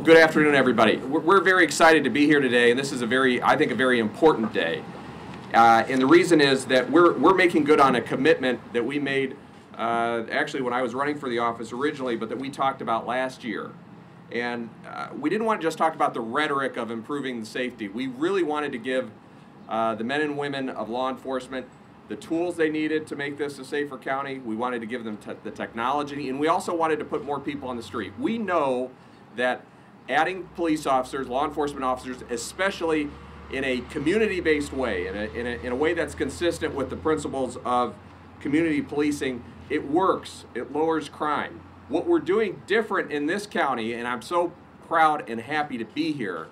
Good afternoon, everybody. We're very excited to be here today, and this is I think, a very important day. And the reason is that we're making good on a commitment that we made, actually, when I was running for the office originally, but that we talked about last year. And we didn't want to just talk about the rhetoric of improving the safety. We really wanted to give the men and women of law enforcement the tools they needed to make this a safer county. We wanted to give them the technology, and we also wanted to put more people on the street. We know that adding police officers, law enforcement officers, especially in a community-based way, in a way that's consistent with the principles of community policing, it works. It lowers crime. What we're doing different in this county, and I'm so proud and happy to be here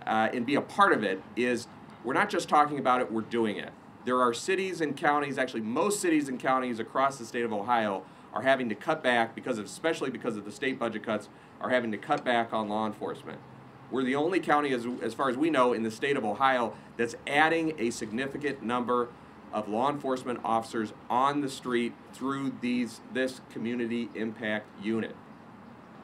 and be a part of it, is we're not just talking about it, we're doing it. There are cities and counties, actually most cities and counties across the state of Ohio are having to cut back, especially because of the state budget cuts, are having to cut back on law enforcement. We're the only county, as far as we know, in the state of Ohio that's adding a significant number of law enforcement officers on the street through this community impact unit.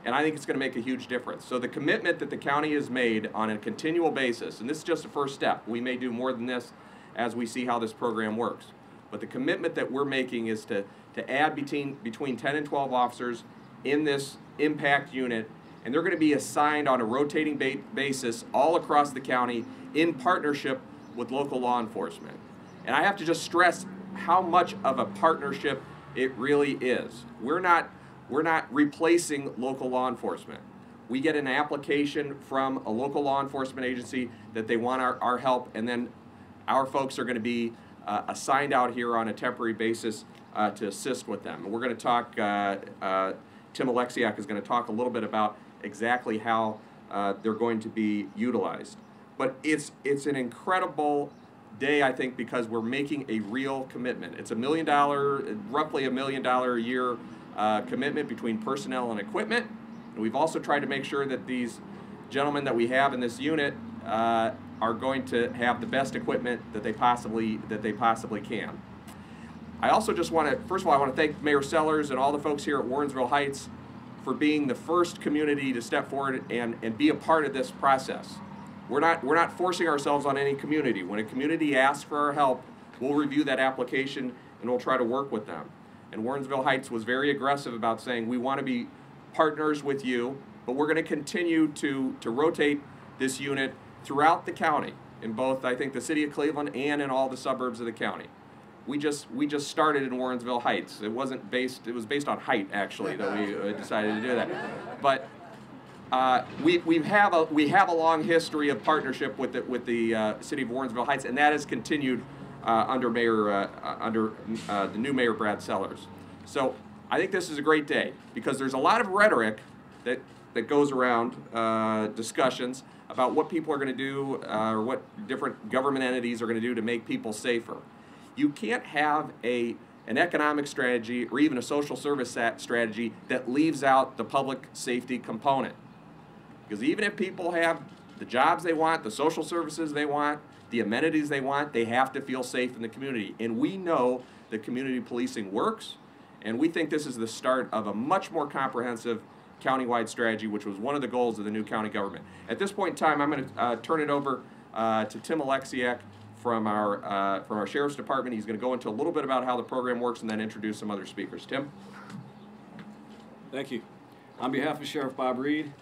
And I think it's going to make a huge difference. So the commitment that the county has made on a continual basis, and this is just a first step, we may do more than this as we see how this program works. But the commitment that we're making is to add between 10 and 12 officers in this impact unit, and they're going to be assigned on a rotating basis all across the county in partnership with local law enforcement. And I have to just stress how much of a partnership it really is. We're not replacing local law enforcement. We get an application from a local law enforcement agency that they want our help, and then our folks are going to be assigned out here on a temporary basis to assist with them. And we're going to talk, Tim Alexiak is going to talk a little bit about exactly how they're going to be utilized. But it's an incredible day, I think, because we're making a real commitment. It's roughly $1 million a year commitment between personnel and equipment. And we've also tried to make sure that these gentlemen that we have in this unit are going to have the best equipment that they possibly can. I also just want to, first of all, I want to thank Mayor Sellers and all the folks here at Warrensville Heights for being the first community to step forward and be a part of this process. We're not forcing ourselves on any community. When a community asks for our help, we'll review that application and we'll try to work with them. And Warrensville Heights was very aggressive about saying we want to be partners with you, but we're going to continue to rotate this unit throughout the county, in both, I think, the city of Cleveland and in all the suburbs of the county. We just started in Warrensville Heights. It was based on height, actually, that we decided to do that. But we have a long history of partnership with the city of Warrensville Heights, and that has continued under the new mayor, Brad Sellers. So I think this is a great day because there's a lot of rhetoric that goes around, discussions about what people are going to do or what different government entities are going to do to make people safer. You can't have an economic strategy or even a social service strategy that leaves out the public safety component. Because even if people have the jobs they want, the social services they want, the amenities they want, they have to feel safe in the community. And we know that community policing works, and we think this is the start of a much more comprehensive countywide strategy, which was one of the goals of the new county government. At this point in time, I'm going to turn it over to Tim Alexiak from our Sheriff's Department. He's going to go into a little bit about how the program works and then introduce some other speakers. Tim? Thank you. On behalf of Sheriff Bob Reed,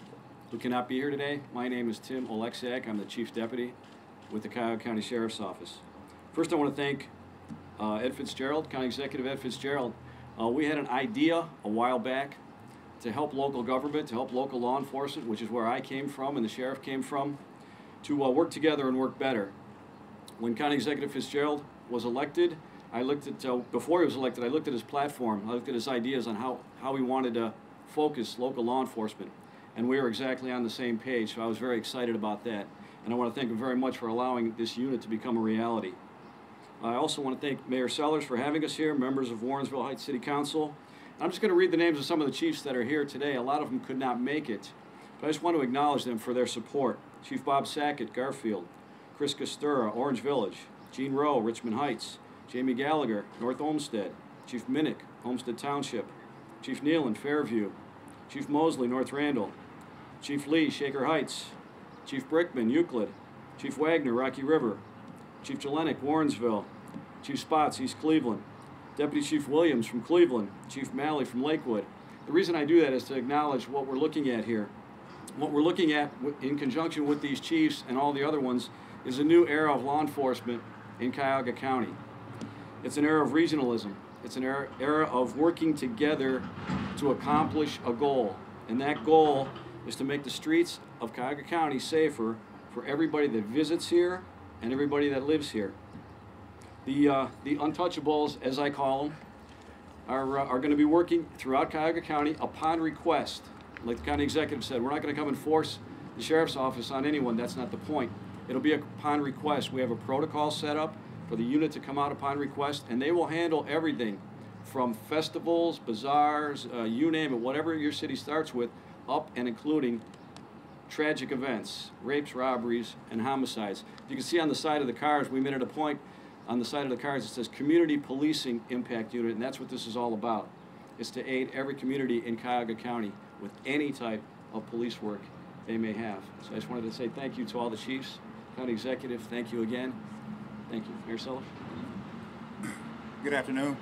who cannot be here today, my name is Tim Alexiak. I'm the Chief Deputy with the Cuyahoga County Sheriff's Office. First, I want to thank Ed Fitzgerald, County Executive Ed Fitzgerald. We had an idea a while back to help local government, to help local law enforcement, which is where I came from and the sheriff came from, to work together and work better. When County Executive Fitzgerald was elected, I looked at, before he was elected, I looked at his platform, I looked at his ideas on how he wanted to focus local law enforcement, and we were exactly on the same page, so I was very excited about that. And I want to thank him very much for allowing this unit to become a reality. I also want to thank Mayor Sellers for having us here, members of Warrensville Heights City Council. I'm just going to read the names of some of the chiefs that are here today. A lot of them could not make it, but I just want to acknowledge them for their support. Chief Bob Sackett, Garfield; Chris Costura, Orange Village; Gene Rowe, Richmond Heights; Jamie Gallagher, North Olmsted; Chief Minnick, Homestead Township; Chief Nealon, Fairview; Chief Mosley, North Randall; Chief Lee, Shaker Heights, Chief Brickman, Euclid, Chief Wagner, Rocky River, Chief Jelenic, Warrensville, Chief Spots, East Cleveland, Deputy Chief Williams from Cleveland, Chief Malley from Lakewood. The reason I do that is to acknowledge what we're looking at here. What we're looking at in conjunction with these chiefs and all the other ones is a new era of law enforcement in Cuyahoga County. It's an era of regionalism. It's an era of working together to accomplish a goal. And that goal is to make the streets of Cuyahoga County safer for everybody that visits here and everybody that lives here. The untouchables, as I call them, are going to be working throughout Cuyahoga County upon request. Like the county executive said, we're not going to come and force the sheriff's office on anyone. That's not the point. It'll be upon request. We have a protocol set up for the unit to come out upon request, and they will handle everything from festivals, bazaars, you name it, whatever your city starts with, up and including tragic events, rapes, robberies, and homicides. You can see on the side of the cars, we made it a point on the side of the cars, it says Community Policing Impact Unit, and that's what this is all about. It's to aid every community in Cuyahoga County with any type of police work they may have. So I just wanted to say thank you to all the chiefs, county executive, thank you again. Thank you. Mayor Sullivan. Good afternoon.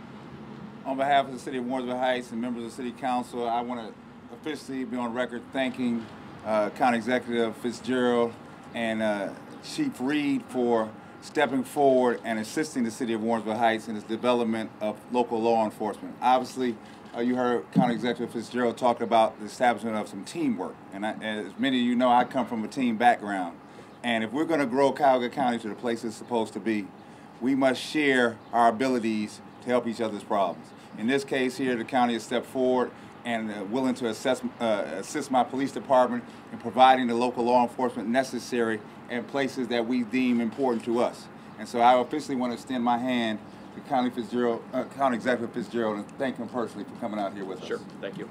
On behalf of the City of Warrensville Heights and members of the City Council, I want to officially be on record thanking County Executive Fitzgerald and Chief Reed for stepping forward and assisting the City of Warrensville Heights in its development of local law enforcement. Obviously, you heard County Executive Fitzgerald talk about the establishment of some teamwork. And as many of you know, I come from a team background. And if we're going to grow Cuyahoga County to the place it's supposed to be, we must share our abilities to help each other's problems. In this case here, the county has stepped forward and willing to assist my police department in providing the local law enforcement necessary in places that we deem important to us. And so I officially want to extend my hand to County Executive Fitzgerald and thank him personally for coming out here with us. Sure, thank you.